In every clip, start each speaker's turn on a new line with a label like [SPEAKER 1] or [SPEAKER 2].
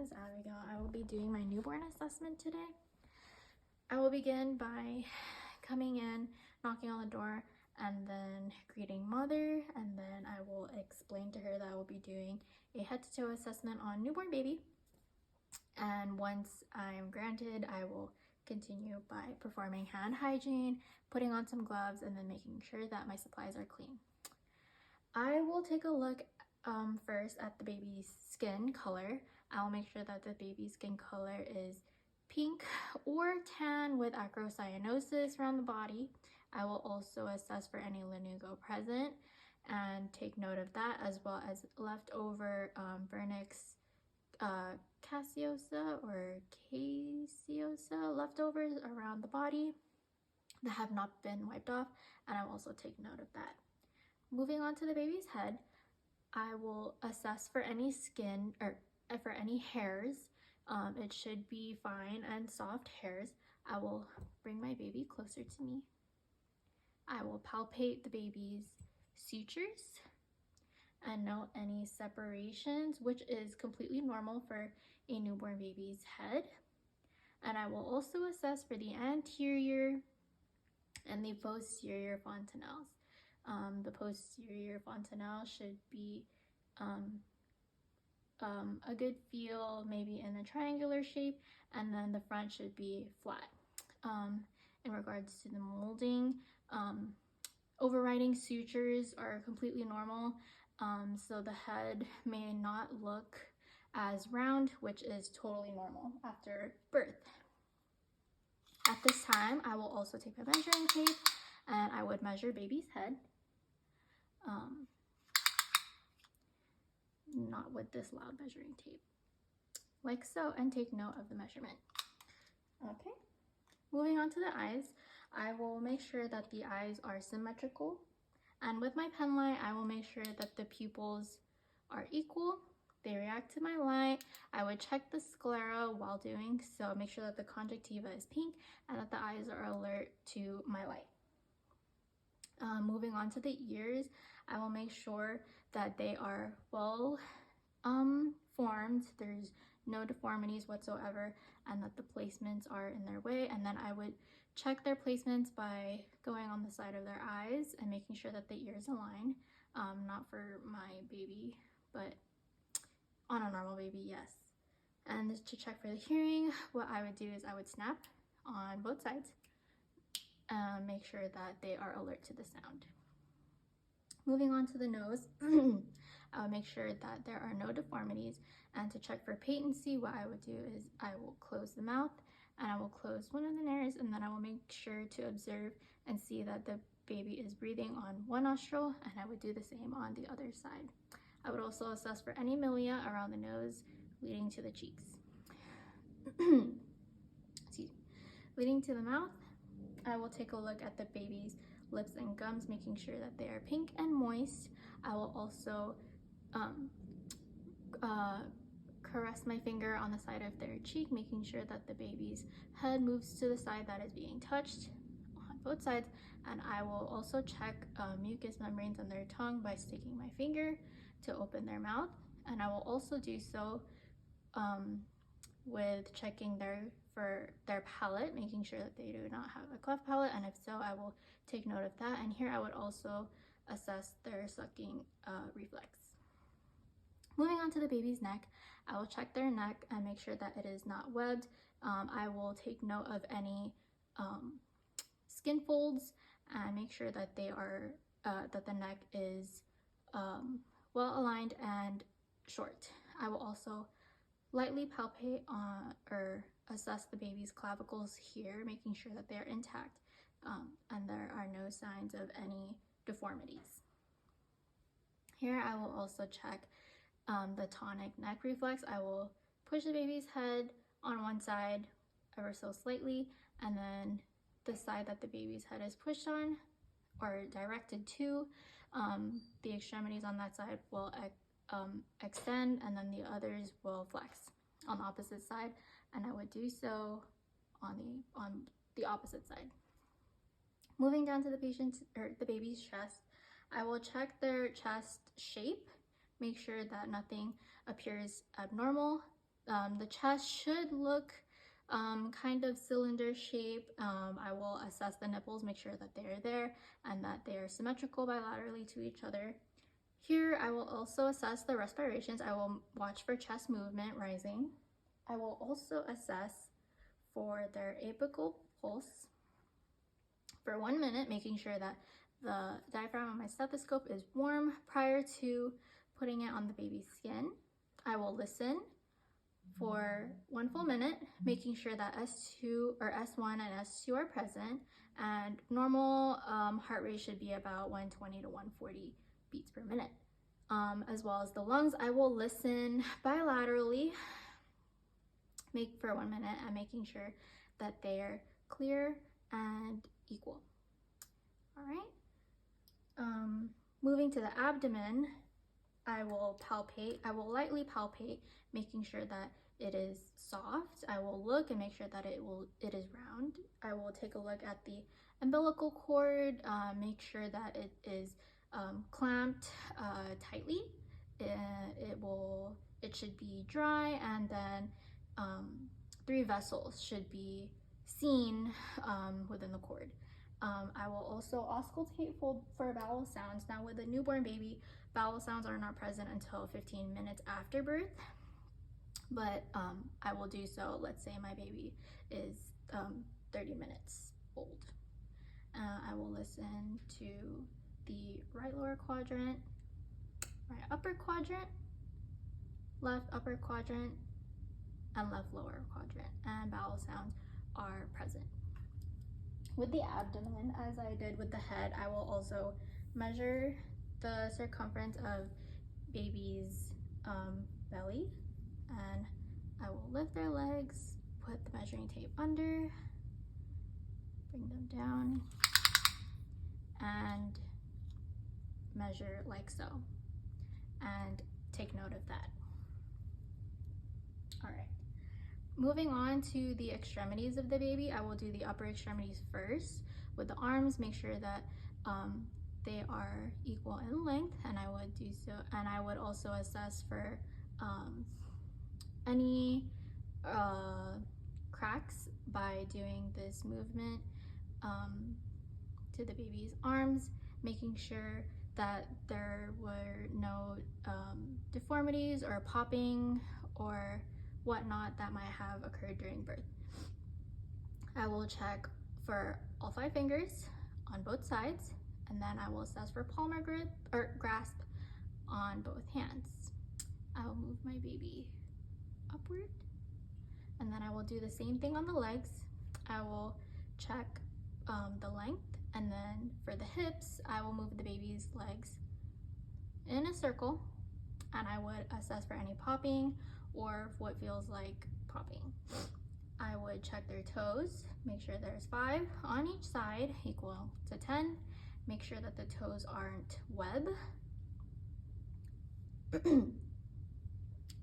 [SPEAKER 1] is Abigail. I will be doing my newborn assessment today. I will begin by coming in, knocking on the door, and then greeting mother, and then I will explain to her that I will be doing a head-to-toe assessment on newborn baby. And once I am granted, I will continue by performing hand hygiene, putting on some gloves, and then making sure that my supplies are clean. I will take a look first at the baby's skin color. I'll make sure that the baby's skin color is pink or tan with acrocyanosis around the body. I will also assess for any lanugo present and take note of that, as well as leftover vernix caseosa or caseosa leftovers around the body that have not been wiped off, and I will also take note of that. Moving on to the baby's head, I will assess for any skin or for any hairs. It should be fine and soft hairs. I will bring my baby closer to me. I will palpate the baby's sutures and note any separations, which is completely normal for a newborn baby's head. And I will also assess for the anterior and the posterior fontanelles. The posterior fontanelle should be a good feel, maybe in a triangular shape, and then the front should be flat. In regards to the molding, overriding sutures are completely normal, so the head may not look as round, which is totally normal after birth. At this time, I will also take my measuring tape and I would measure baby's head. Not with this loud measuring tape, like so, and take note of the measurement. Okay, moving on to the eyes, I will make sure that the eyes are symmetrical, and with my pen light, I will make sure that the pupils are equal. They react to my light. I would check the sclera while doing so, make sure that the conjunctiva is pink and that the eyes are alert to my light. Moving on to the ears, I will make sure that they are well formed, there's no deformities whatsoever, and that the placements are in their way. And then I would check their placements by going on the side of their eyes and making sure that the ears align. Not for my baby, but on a normal baby, yes. And to check for the hearing, what I would do is I would snap on both sides, make sure that they are alert to the sound. Moving on to the nose, I will make sure that there are no deformities, and to check for patency, what I would do is I will close the mouth and I will close one of the nares, and then I will make sure to observe and see that the baby is breathing on one nostril, and I would do the same on the other side. I would also assess for any milia around the nose leading to the cheeks. Excuse me. Leading to the mouth, I will take a look at the baby's lips and gums, making sure that they are pink and moist. I will also caress my finger on the side of their cheek, making sure that the baby's head moves to the side that is being touched on both sides. And I will also check mucous membranes on their tongue by sticking my finger to open their mouth. And I will also do so with checking for their palate, making sure that they do not have a cleft palate, and if so, I will take note of that. And here I would also assess their sucking reflex. Moving on to the baby's neck, I will check their neck and make sure that it is not webbed. I will take note of any skin folds and make sure that they are that the neck is well aligned and short. I will also lightly palpate or assess the baby's clavicles here, making sure that they're intact and there are no signs of any deformities. Here I will also check the tonic neck reflex. I will push the baby's head on one side ever so slightly, and then the side that the baby's head is pushed on or directed to, the extremities on that side will extend, and then the others will flex on the opposite side, and I would do so on the opposite side. Moving down to the baby's chest, I will check their chest shape, make sure that nothing appears abnormal, The chest should look kind of cylinder shape. I will assess the nipples, make sure that they're there and that they are symmetrical bilaterally to each other. Here, I will also assess the respirations. I will watch for chest movement rising. I will also assess for their apical pulse for 1 minute, making sure that the diaphragm of my stethoscope is warm prior to putting it on the baby's skin. I will listen for 1 full minute, making sure that S2 or S1 and S2 are present, and normal heart rate should be about 120 to 140 beats per minute. As well as the lungs, I will listen bilaterally, make for 1 minute, and making sure that they are clear and equal. All right. Moving to the abdomen, I will lightly palpate, making sure that it is soft. I will look and make sure that it is round. I will take a look at the umbilical cord, make sure that it is clamped tightly. It should be dry, and then 3 vessels should be seen within the cord. I will also auscultate for bowel sounds. Now, with a newborn baby, bowel sounds are not present until 15 minutes after birth, but I will do so. Let's say my baby is 30 minutes old. I will listen to the right lower quadrant, right upper quadrant, left upper quadrant, and left lower quadrant, and bowel sounds are present. With the abdomen, as I did with the head, I will also measure the circumference of baby's belly, and I will lift their legs, put the measuring tape under, bring them down, and measure like so, and take note of that. All right. Moving on to the extremities of the baby, I will do the upper extremities first. With the arms, make sure that they are equal in length, and I would do so. And I would also assess for any cracks by doing this movement to the baby's arms, making sure that there were no deformities or popping or whatnot that might have occurred during birth. I will check for all 5 fingers on both sides, and then I will assess for palmar grip or grasp on both hands. I will move my baby upward, and then I will do the same thing on the legs. I will check the length, and then for the hips, I will move the baby's legs in a circle, and I would assess for any popping or what feels like popping. I would check their toes, make sure there's 5 on each side, equal to 10. Make sure that the toes aren't web.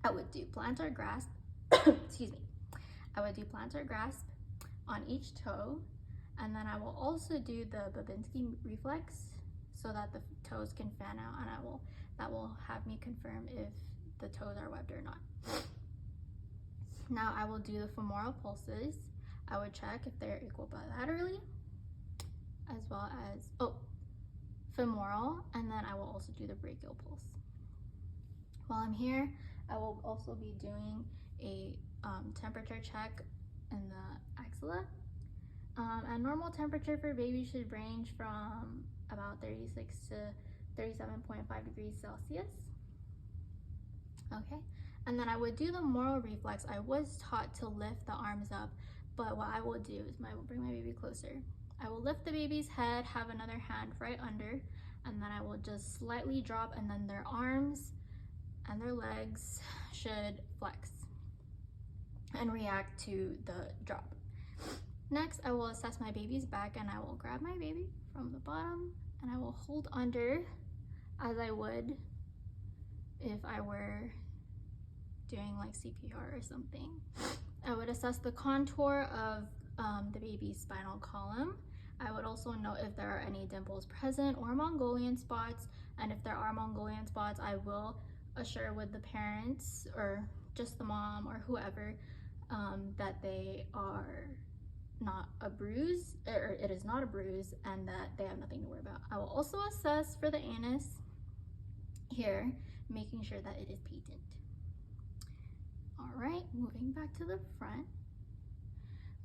[SPEAKER 1] I would do plantar grasp, excuse me. I would do plantar grasp on each toe, and then I will also do the Babinski reflex so that the toes can fan out, and that will have me confirm if the toes are webbed or not. Now I will do the femoral pulses. I would check if they're equal bilaterally, as well as femoral, and then I will also do the brachial pulse. While I'm here, I will also be doing a temperature check in the axilla. And normal temperature for babies should range from about 36 to 37.5 degrees Celsius. Okay, and then I would do the moral reflex. I was taught to lift the arms up, but what I will do is I will bring my baby closer. I will lift the baby's head, have another hand right under, and then I will just slightly drop, and then their arms and their legs should flex and react to the drop. Next, I will assess my baby's back, and I will grab my baby from the bottom, and I will hold under as I would if I were doing like CPR or something. I would assess the contour of the baby's spinal column. I would also note if there are any dimples present or Mongolian spots, and if there are Mongolian spots, I will assure with the parents or just the mom or whoever, that they are not a bruise, or it is not a bruise, and that they have nothing to worry about. I will also assess for the anus here, making sure that it is patent. All right, moving back to the front.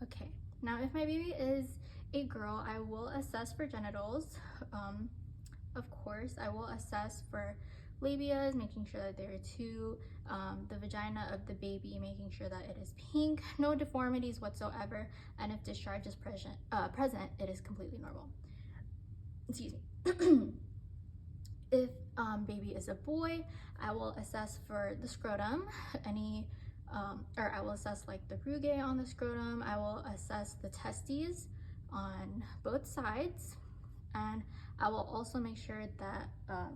[SPEAKER 1] Okay, now if my baby is a girl, I will assess for genitals. Of course, I will assess for labias, making sure that there are two, the vagina of the baby, making sure that it is pink, no deformities whatsoever, and if discharge is present, it is completely normal. Excuse me. If baby is a boy, I will assess for the scrotum, or I will assess like the rugae on the scrotum. I will assess the testes on both sides, and I will also make sure that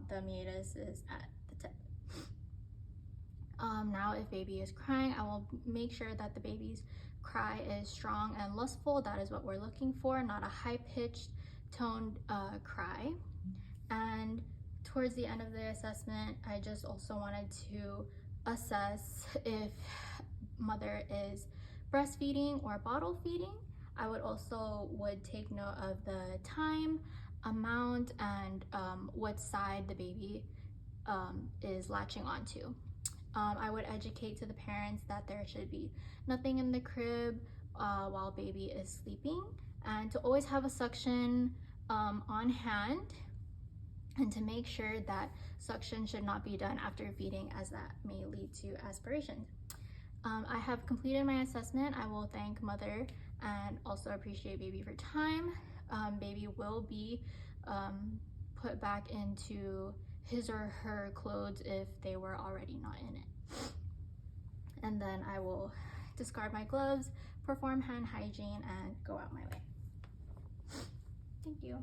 [SPEAKER 1] the meatus is at the tip. Now if baby is crying, I will make sure that the baby's cry is strong and lustful. That is what we're looking for, not a high-pitched toned cry. And towards the end of the assessment, I just also wanted to assess if mother is breastfeeding or bottle feeding. I would take note of the time, amount, and what side the baby is latching onto. I would educate to the parents that there should be nothing in the crib while baby is sleeping, and to always have a suction on hand, and to make sure that suction should not be done after feeding, as that may lead to aspiration. I have completed my assessment. I will thank mother and also appreciate baby for time. Baby will be put back into his or her clothes if they were already not in it. And then I will discard my gloves, perform hand hygiene, and go out my way. Thank you.